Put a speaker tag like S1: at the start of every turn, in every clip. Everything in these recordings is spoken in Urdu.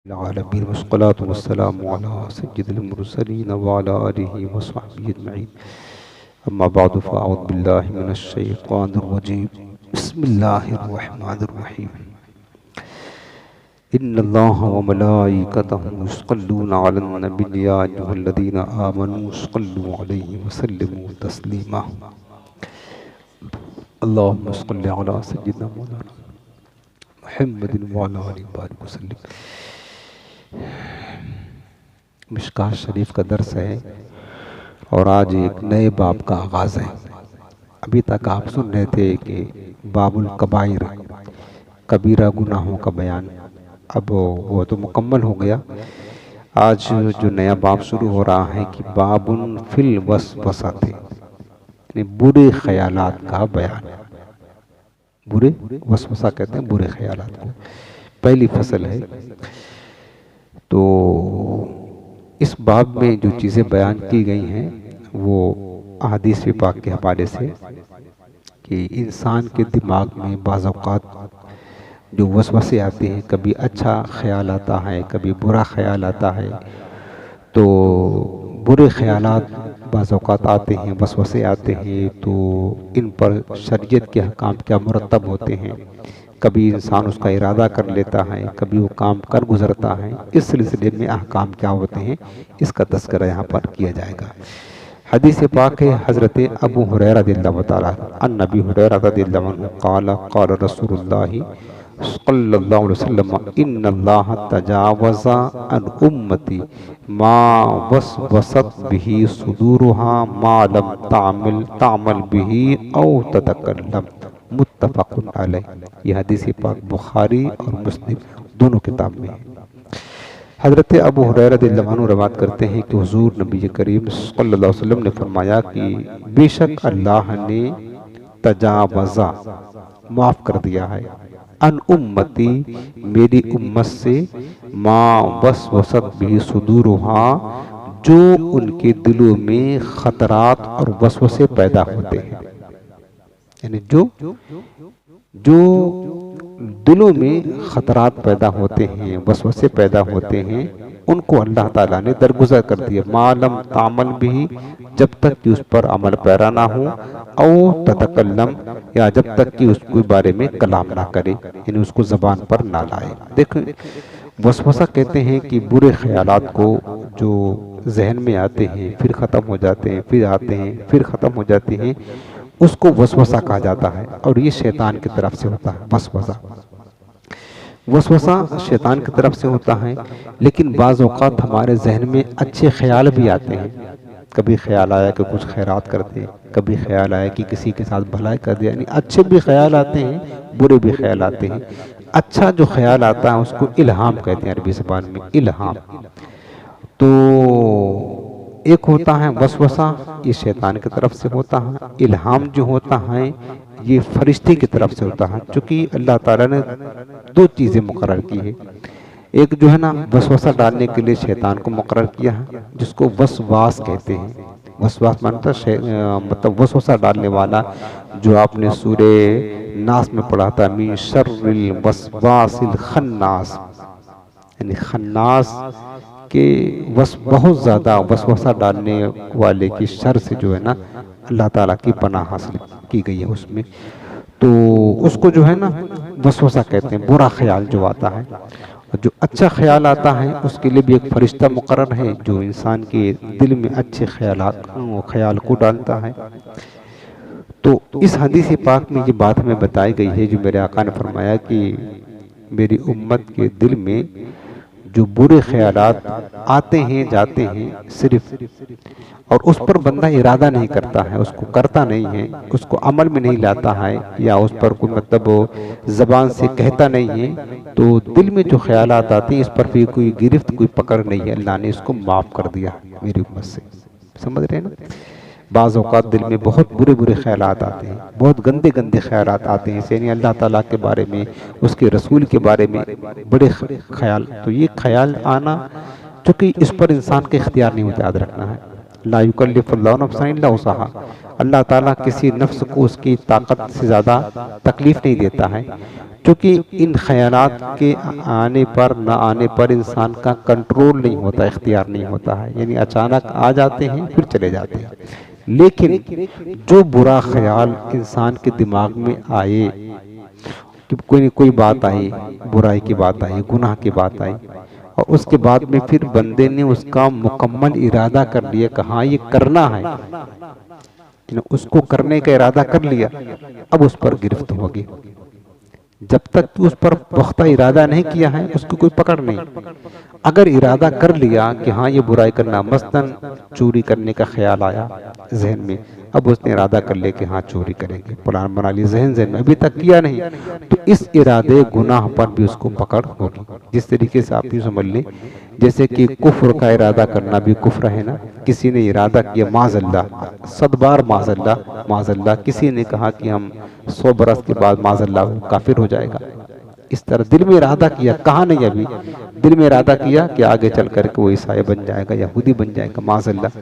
S1: العالمين والصلاة والسلام على سيد المرسلين وعلى آله وصحبه أجمعين. أما بعد فأعوذ بالله من الشيطان الرجيم. بسم الله الرحمن الرحيم. إن الله وملائكته يصلون على النبي يا أيها الذين آمنوا صلوا عليه وسلموا تسليما. اللهم صل على سيدنا مولانا محمد وعلى آله وبارك وسلم. مشکاہ شریف کا درس ہے اور آج ایک نئے باب کا آغاز ہے. ابھی تک آپ سن رہے تھے کہ باب الکبائر، کبیرہ گناہوں کا بیان، اب وہ تو مکمل ہو گیا. آج جو نیا باب شروع ہو رہا ہے کہ باب فی الوسوسہ، یعنی برے خیالات کا بیان. برے وسوسہ کہتے ہیں برے خیالات کو. پہلی فصل ہے. تو اس باب میں جو چیزیں بیان کی گئی ہیں وہ احادیث پاک کے حوالے سے، کہ انسان کے دماغ میں بعض اوقات جو وسوسے آتے ہیں، کبھی اچھا خیال آتا ہے کبھی برا خیال آتا ہے. تو برے خیالات بعض اوقات آتے ہیں، وسوسے آتے ہیں، تو ان پر شریعت کے احکام کیا مرتب ہوتے ہیں. کبھی انسان اس کا ارادہ کر لیتا ہے، کبھی وہ کام کر گزرتا ہے. اس سلسلے میں احکام کیا ہوتے ہیں اس کا تذکرہ یہاں پر کیا جائے گا. حدیث پاک ہے حضرت ابو ہریرہ رضی اللہ تعالیٰ عن نبی ہریرہ رضی اللہ عنہ قال قال رسول اللہ صلی اللہ علیہ وسلم ان اللہ تجاوز عن امتی ما وسوست به صدورها ما لم تعمل به او تتکلم. متفق علیہ. یہ حدیث پاک بخاری اور مسلم دونوں کتاب میں ہے. حضرت ابو ہریرہ رضی اللہ عنہ روایت کرتے ہیں کہ حضور نبی کریم صلی اللہ علیہ وسلم نے فرمایا کہ بے شک اللہ نے تجاوزہ معاف کر دیا ہے، ان امتی میری امت سے، ما وسوست بھی صدورها جو ان کے دلوں میں خطرات اور وسوسے پیدا ہوتے ہیں. یعنی جو دلوں میں خطرات پیدا ہوتے ہیں، وسوسے پیدا ہوتے ہیں، ان کو اللہ تعالیٰ نے درگزر کر دیا. ما لم تعمل بھی، جب تک کہ اس پر عمل پیرا نہ ہو، او تتکلم، یا جب تک کہ اس کے بارے میں کلام نہ کرے، یعنی اس کو زبان پر نہ لائے. دیکھیں وسوسہ کہتے ہیں کہ برے خیالات کو جو ذہن میں آتے ہیں پھر ختم ہو جاتے ہیں، پھر آتے ہیں پھر ختم ہو جاتے ہیں، اس کو وسوسہ کہا جاتا ہے. اور یہ شیطان کی طرف سے ہوتا ہے. وسوسہ شیطان کی طرف سے ہوتا ہے. لیکن بعض اوقات ہمارے ذہن میں اچھے خیال بھی آتے ہیں. کبھی خیال آیا کہ کچھ خیرات کرتے، کبھی خیال آیا کہ کسی کے ساتھ بھلائی کر دیا. یعنی اچھے بھی خیال آتے ہیں، برے بھی خیال آتے ہیں. اچھا جو خیال آتا ہے اس کو الہام کہتے ہیں عربی زبان میں، الہام. تو ایک ہوتا ہے وسوسہ، یہ شیطان کی طرف سے ہوتا ہے. الہام جو ہوتا ہے یہ فرشتے کی طرف سے ہوتا ہے. چونکہ اللہ تعالیٰ نے دو چیزیں مقرر کی ہے. ایک جو ہے نا وسوسہ ڈالنے کے لیے شیطان کو مقرر کیا ہے، جس کو وسواس کہتے ہیں. وسواس مطلب وسوسہ ڈالنے والا، جو آپ نے سورہ ناس میں پڑھا تھا، من شر الوسواس الخناس، یعنی خناس کہ بہت زیادہ وسوسہ ڈالنے والے کی شر سے جو ہے نا اللہ تعالیٰ کی پناہ حاصل کی گئی ہے اس میں. تو اس کو جو ہے نا وسوسہ کہتے ہیں، برا خیال جو آتا ہے. اور جو اچھا خیال آتا ہے اس کے لیے بھی ایک فرشتہ مقرر ہے جو انسان کے دل میں اچھے خیال کو ڈالتا ہے. تو اس حدیث پاک میں یہ بات ہمیں بتائی گئی ہے جو میرے آقا نے فرمایا کہ میری امت کے دل میں جو برے خیالات آتے ہیں جاتے ہیں صرف، اور اس پر بندہ ارادہ نہیں کرتا ہے، اس کو کرتا نہیں ہے، اس کو عمل میں نہیں لاتا ہے، یا اس پر کوئی مطلب زبان سے کہتا نہیں ہے، تو دل میں جو خیالات آتے ہیں اس پر بھی کوئی گرفت کوئی پکڑ نہیں ہے. اللہ نے اس کو معاف کر دیا میری امت سے. سمجھ رہے ہیں نا؟ بعض اوقات دل میں بہت برے خیالات آتے ہیں، بہت گندے خیالات آتے ہیں، یعنی اللہ تعالیٰ کے بارے میں، اس کے رسول کے بارے میں بڑے خیال. تو یہ خیال آنا چونکہ اس پر انسان کے اختیار نہیں ہوتا، یاد رکھنا ہے. لا یکلف اللہ نفسا الا وسعها، اللہ تعالیٰ کسی نفس کو اس کی طاقت سے زیادہ تکلیف نہیں دیتا ہے، کیونکہ ان خیالات کے آنے پر نہ آنے پر انسان کا کنٹرول نہیں ہوتا، اختیار نہیں ہوتا ہے، یعنی اچانک آ جاتے ہیں پھر چلے جاتے ہیں۔ لیکن جو برا خیال انسان کے دماغ میں آئے، کہ کوئی بات آئی، برائی کی بات آئی، گناہ کی بات آئی، اور اس کے بعد میں پھر بندے نے اس کا مکمل ارادہ کر لیا کہ ہاں یہ کرنا ہے، اس کو کرنے کا ارادہ کر لیا، اب اس پر گرفت ہوگی۔ جب تک کہ اس پر پختہ ارادہ نہیں کیا ہے اس کی کوئی پکڑ نہیں۔ اگر ارادہ کر لیا کہ ہاں یہ برائی کرنا، مثلاً چوری کرنے کا خیال آیا ذہن میں، اب اس نے ارادہ کر لیا کہ ہاں چوری کریں گے، پلان بنا لی ذہن میں، ابھی تک کیا نہیں، تو اس ارادے گناہ پر بھی اس کو پکڑ ہوگی۔ جس طریقے سے آپ یہ سمجھ لیں جیسے کہ کفر کا ارادہ کرنا بھی کفر ہے نا، کسی نے ارادہ کیا معاذ اللہ، 100 بار معاذ اللہ، کسی نے کہا کہ ہم 100 برس کے بعد معاذ اللہ کافر ہو جائے گا، اس طرح دل میں ارادہ کیا، کہا نہیں ابھی، دل میں ارادہ کیا کہ آگے چل کر کے وہ عیسائی بن جائے گا، یہودی بن جائے گا، معاذ اللہ۔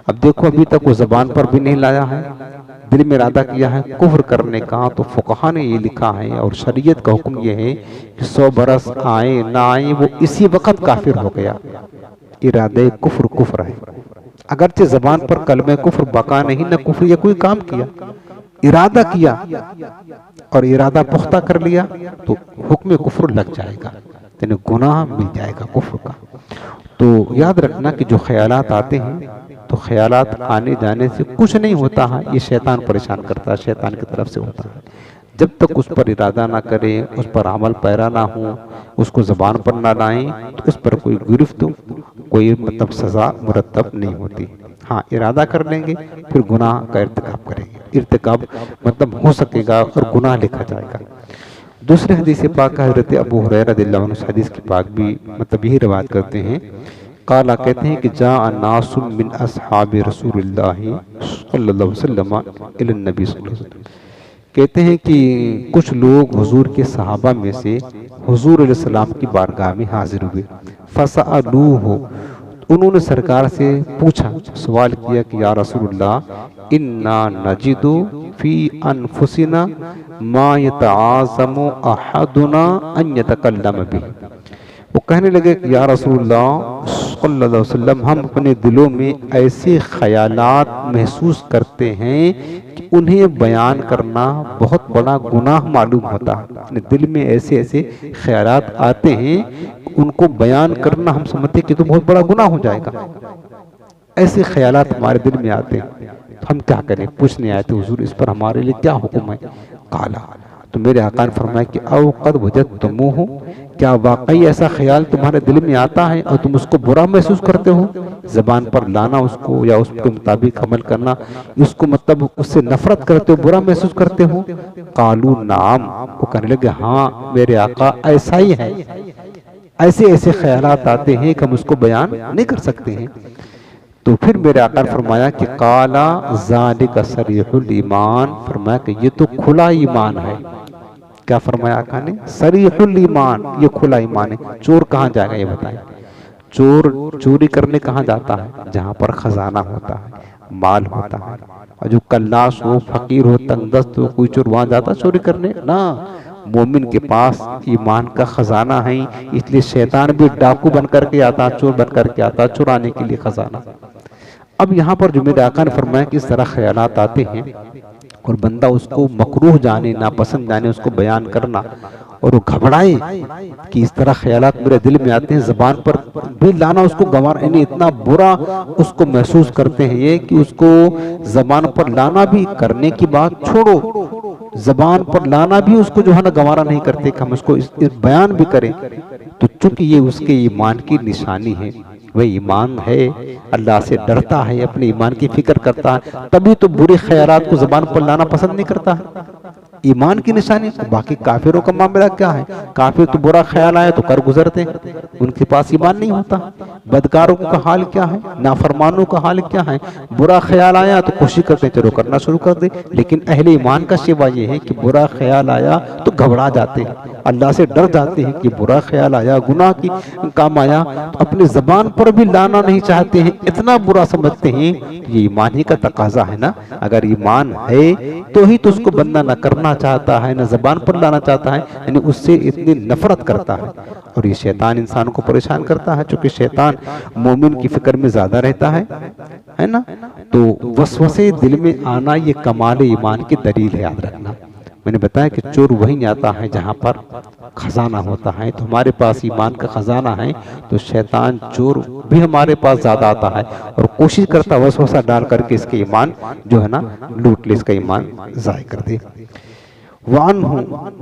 S1: اب دیکھو ابھی تک وہ زبان پر بھی نہیں لایا ہے، دل میں ارادہ کیا ہے کفر کرنے کا، تو فقہا نے یہ لکھا ہے اور شریعت کا حکم یہ ہے کہ 100 برس آئیں نہ آئیں وہ اسی وقت کافر ہو گیا۔ ارادہ کفر ہے، اگرچہ زبان پر کلمہ کفر بقا نہیں، نہ کفر یا کوئی کام کیا، ارادہ کیا اور ارادہ پختہ کر لیا تو حکم کفر لگ جائے گا، یعنی گناہ مل جائے گا کفر کا۔ تو یاد رکھنا کہ جو خیالات آتے ہیں تو خیالات آنے جانے سے کچھ نہیں ہوتا ہے، یہ شیطان پریشان کرتا ہے، شیطان کی طرف سے ہوتا ہے۔ جب تک اس پر ارادہ نہ کریں، اس پر عمل پیرا نہ ہوں، اس کو زبان پر نہ لائیں تو اس پر کوئی گرفت، کوئی سزا مرتب نہیں ہوتی۔ ہاں ارادہ کر لیں گے پھر گناہ کا ارتکاب کریں گے، ارتکاب ہو سکے گا اور گناہ لکھا جائے گا۔ دوسرے حدیث پاک حضرت ابو ہریرہ رضی اللہ عنہ حدیث کی پاک بھی یہی روایت کرتے ہیں، قالا کہتے ہیں کہ جاء ناس من اصحاب رسول اللہ صلی اللہ علیہ وسلم الی النبی صلی اللہ علیہ وسلم، کہتے ہیں کہ کچھ لوگ حضور کے صحابہ میں سے حضور علیہ السلام کی بارگاہ میں حاضر ہوئے، فسألوہ، انہوں نے سرکار سے پوچھا، سوال کیا کہ یا رسول اللہ انا نجد فی انفسنا ما یتعاظم احدنا ان یتکلم بہ، وہ کہنے لگے کہ یا رسول اللہ صلی اللہ علیہ وسلم ہم اپنے دلوں میں ایسے خیالات محسوس کرتے ہیں کہ انہیں بیان کرنا بہت بڑا گناہ معلوم ہوتا ہے، دل میں ایسے خیالات آتے ہیں ان کو بیان کرنا ہم سمجھتے کہ تو بہت بڑا گناہ ہو جائے گا، ایسے خیالات ہمارے دل میں آتے ہیں، تو ہم کیا کریں؟ پوچھنے آئے تھے حضور اس پر ہمارے لیے کیا حکم ہے؟ قالا، تو میرے آقا نے فرمایا کہ او قد وجدتموہ، کیا واقعی ایسا خیال تمہارے دل میں آتا ہے اور تم اس کو برا محسوس کرتے ہو؟ زبان پر لانا اس کو یا اس کے مطابق عمل کرنا، اس کو مطلب اس سے نفرت کرتے ہو، برا محسوس کرتے ہو؟ قالو نعم، وہ کہنے لگے ہاں میرے آقا ایسا ہی ہے، ایسے خیالات آتے ہیں کہ ہم اس کو بیان نہیں کر سکتے ہیں۔ تو پھر میرے آقا نے فرمایا کہ قالا ذالک صریح الایمان، فرمایا کہ یہ تو کھلا ایمان ہے۔ کیا فرمایا آقا نے؟ صریح الایمان، یہ کھلا ایمان ہے۔ چور کہاں جائے گا یہ بتائیں؟ چور چوری کرنے کہاں جاتا ہے؟ جہاں پر خزانہ ہوتا ہے، مال ہوتا ہے، اور جو کلاش ہو، فقیر ہو، تنگ دست ہو، کوئی چور وہاں جاتا چوری کرنے نا؟ مومن کے پاس ایمان کا خزانہ ہے، اس لیے شیطان بھی ڈاکو بن کر کے آتا، چور بن کر کے آتا، چرانے کے لیے خزانہ۔ اب یہاں پر جو میرے آقا نے فرمایا کہ اس طرح خیالات آتے ہیں اور بندہ اس کو مکروہ جانے، ناپسند جانے، اس کو بیان کرنا اور وہ گھبرائے کہ اس طرح خیالات میرے دل میں آتے ہیں، زبان پر بھی لانا اس کو گوارا، یعنی اتنا برا اس کو محسوس کرتے ہیں یہ کہ اس کو زبان پر لانا بھی، کرنے کی بات چھوڑو، زبان پر لانا بھی اس کو جو ہے نا گوارا نہیں کرتے کہ ہم اس کو اس بیان بھی کریں، تو چونکہ یہ اس کے ایمان کی نشانی ہے، وہ ایمان ہے، اللہ سے ڈرتا ہے، اپنے ایمان کی فکر کرتا ہے، تبھی تو برے خیالات کو زبان پر لانا پسند نہیں کرتا ہے، ایمان کی نشانی۔ باقی کافروں کا معاملہ کیا ہے؟ کافر تو برا خیال آئے تو کر گزرتے ہیں، ان کے پاس ایمان نہیں ہوتا۔ بدکاروں کا حال کیا ہے؟ نافرمانوں کا حال کیا ہے؟ برا خیال آیا تو کوشش کرتے چلو کرنا شروع کر دے، لیکن اہل ایمان کا شیوا یہ ہے کہ برا خیال آیا تو گھبرا جاتے ہیں، اللہ سے ڈر جاتے ہیں کہ برا خیال آیا، گناہ کی کام آیا تو اپنی زبان پر بھی لانا نہیں چاہتے ہیں، اتنا برا سمجھتے ہیں۔ یہ ایمان ہی کا تقاضا ہے نا، اگر ایمان ہے تو ہی تو اس کو بندہ نہ کرنا چاہتا ہے، نہ زبان پر لانا چاہتا ہے، یعنی اس سے اتنی نفرت کرتا ہے۔ اور یہ شیطان انسان کو پریشان کرتا ہے، چونکہ شیطان مومن کی فکر میں زیادہ رہتا ہے نا، تو وسوسے دل میں آنا یہ کمال ایمان کی دلیل ہے، یاد رکھنا۔ میں نے بتایا کہ چور وہیں آتا ہے جہاں پر خزانہ ہوتا ہے، تو ہمارے پاس ایمان کا خزانہ ہے تو شیطان چور بھی ہمارے پاس زیادہ آتا ہے اور کوشش کرتا وسوسہ ڈال کر کے اس کے ایمان جو ہے نا لوٹ لے، اس کا ایمان ضائع کر دے۔ وعنہ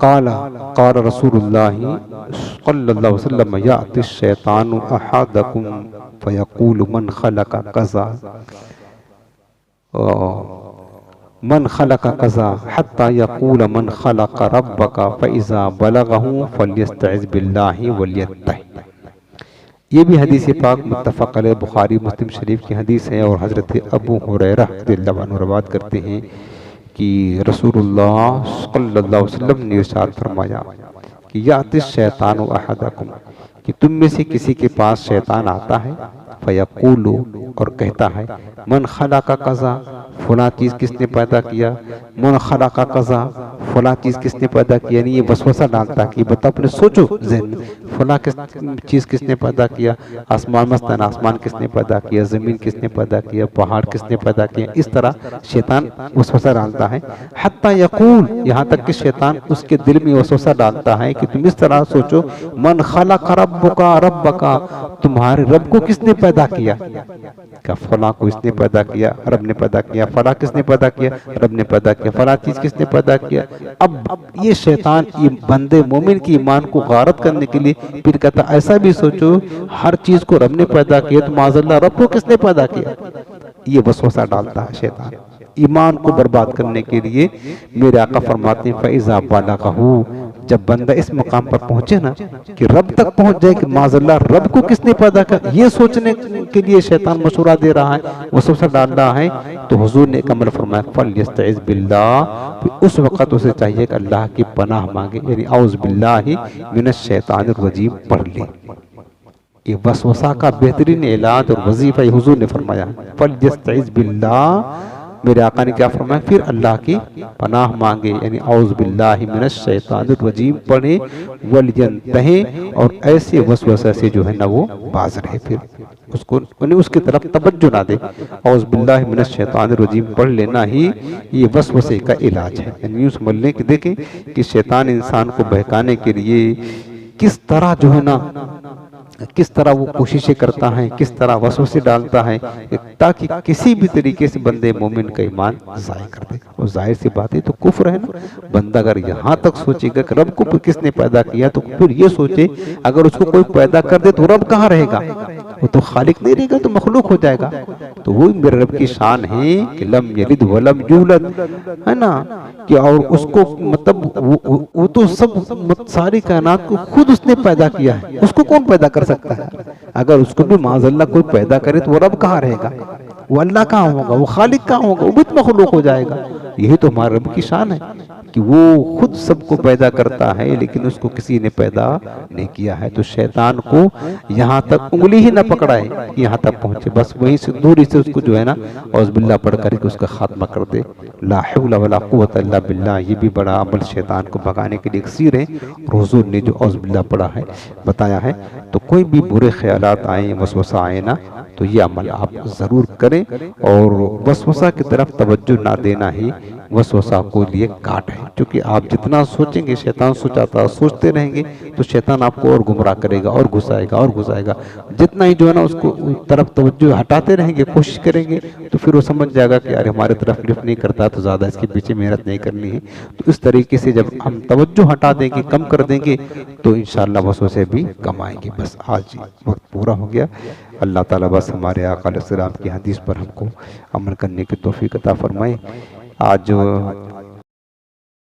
S1: قال قال رسول اللہ صلی اللہ علیہ وسلم یأتی الشیطان احدکم فیقول من خلق کذا من خلق کذا حتی یقول من خلق ربک فاذا بلغہ فلیستعذ باللہ ولیتہ۔ یہ بھی حدیث پاک متفق علیہ بخاری مسلم شریف کی حدیث ہے، اور حضرت ابو ہریرہ رضی اللہ عنہ روایت کرتے ہیں کہ رسول اللہ صلی اللہ علیہ وسلم نے ارشاد فرمایا کہ یأتی الشیطان احدکم، کہ تم میں سے کسی کے پاس شیطان آتا ہے، فیقول، اور کہتا ہے، من خلق کذا، فلاں چیز کس نے پیدا کیا، من خلق کذا، فلاں چیز کس نے پیدا کیا، یعنی یہ وسوسہ ڈالتا کہ بتا اپنے سوچو ذہن میں، فلاں چیز کس نے پیدا کیا، آسمان مثلاً آسمان کس نے پیدا کیا، زمین کس نے پیدا کیا، پہاڑ کس نے پیدا کیا، اس طرح شیطان وسوسہ ڈالتا ہے۔ حتی یقول، یہاں تک کہ شیطان اس کے دل میں وسوسہ ڈالتا ہے کہ تم اس طرح سوچو، من خلق ربک، تمہارے رب کو کس نے پیدا کیا، کہ فلاں کو اس نے پیدا کیا، رب نے پیدا کیا، فلاں کس نے پیدا کیا، رب نے پیدا کیا، فلاں چیز کس نے پیدا کیا۔ اب یہ شیطان بندے مومن کی ایمان کو غارت کرنے کے لیے پھر کہتا ایسا بھی سوچو ہر چیز کو رب نے پیدا کیا تو معاذ اللہ رب کو کس نے پیدا کیا۔ یہ وسوسہ ڈالتا ہے شیطان ایمان کو برباد کرنے کے لیے۔ میرے آقا فرماتے ہیں فَإِذَا بَلَغَهُ، جب بندہ اس مقام پر پہنچے نا کہ رب تک پہنچ جائے کہ معاذ اللہ رب کو کس نے پیدا کیا، یہ سوچنے کے لیے شیطان مشورہ دے رہا ہے، وسوسہ ڈال رہا ہے، تو حضور نے ایک عمل فرمایا فَلْيَسْتَعِذْ بِاللَّهِ، اس وقت اسے چاہیے کہ اللہ کی پناہ مانگے، یعنی اعوذ باللہ من الشیطان الرجیم پڑھ لے۔ یہ وسوسہ کا بہترین علاج اور وظیفہ حضور نے فرمایا فَلْيَسْتَعِذْ بِاللَّهِ، میرے آقا نے کیا فرمایا، پھر اللہ کی پناہ مانگے، یعنی اعوذ باللہ من الشیطان الرجیم پڑھے، وَلْيَنْتَهِ، اور ایسے وسوسہ سے جو ہے نا وہ باز رہے، پھر اس کو اس کی طرف توجہ نہ دے۔ اعوذ باللہ من الشیطان الرجیم پڑھ لینا ہی یہ وسوسے کا علاج ہے۔ یعنی یوں سمجھ لیں کہ دیکھیں کہ شیطان انسان کو بہکانے کے لیے کس طرح جو ہے نا کس طرح وہ کوششیں کرتا ہے، کس طرح وسوسے ڈالتا ہے، تاکہ کسی بھی طریقے سے بندے مومن کا ایمان ضائع کر دے۔ اور ظاہر سی بات ہے تو کفر ہے نا، بندہ اگر یہاں تک سوچے گا کہ رب کو کس نے پیدا کیا تو پھر یہ سوچے اگر اس کو کوئی پیدا کر دے تو رب کہاں رہے گا، وہ تو خالق نہیں رہے گا، تو مخلوق ہو جائے گا۔ تو وہی میرے رب کی شان ہے کہ لم یلد ولم یولد، ہے نا، کہ اور اس کو مطلب وہ تو سب ساری کائنات کو خود اس نے پیدا کیا ہے، اس کو کون پیدا کر سکتا ہے؟ اگر اس کو بھی معاذ اللہ کوئی پیدا کرے تو وہ رب کہاں رہے گا، وہ اللہ کہاں ہوگا، وہ خالق کہاں ہوگا، وہ بھی مخلوق ہو جائے گا۔ یہی تو ہمارے رب کی شان ہے کہ وہ خود سب کو پیدا کرتا ہے لیکن اس کو کسی نے پیدا نہیں کیا ہے۔ تو شیطان کو یہاں تک انگلی ہی نہ پکڑائے کہ یہاں تک پہنچے، بس وہیں سے دوری سے اس کو جو ہے نا اعوذ باللہ پڑھ کر کے اس کا خاتمہ کر دے۔ لا حول ولا قوت الا باللہ، یہ بھی بڑا عمل شیطان کو بھگانے کے لیے اکسیر ہے، اور حضور نے جو اعوذ باللہ پڑھا ہے بتایا ہے۔ تو کوئی بھی برے خیالات آئیں، وسوسہ آئے نا، تو یہ عمل آپ ضرور کریں، اور وسوسہ کی طرف توجہ نہ دینا ہی وسوسہ کو لیے کاٹ ہے، کیونکہ آپ جتنا سوچیں گے شیطان سوچتے رہیں گے تو شیطان آپ کو اور گمراہ کرے گا اور گھسائے گا اور گھسائے گا۔ جتنا ہی جو ہے نا اس کو طرف توجہ ہٹاتے رہیں گے، کوشش کریں گے، تو پھر وہ سمجھ جائے گا کہ یار ہمارے طرف لفٹ نہیں کرتا تو زیادہ اس کے پیچھے محنت نہیں کرنی ہے۔ تو اس طریقے سے جب ہم توجہ ہٹا دیں گے، کم کر دیں گے، تو انشاءاللہ وسوسے بھی کم آئیں گے۔ بس آج وقت پورا ہو گیا۔ اللہ تعالیٰ بس ہمارے آقا علیہ السلام کی حدیث پر ہم کو عمل کرنے کی توفیق عطا فرمائے۔ آج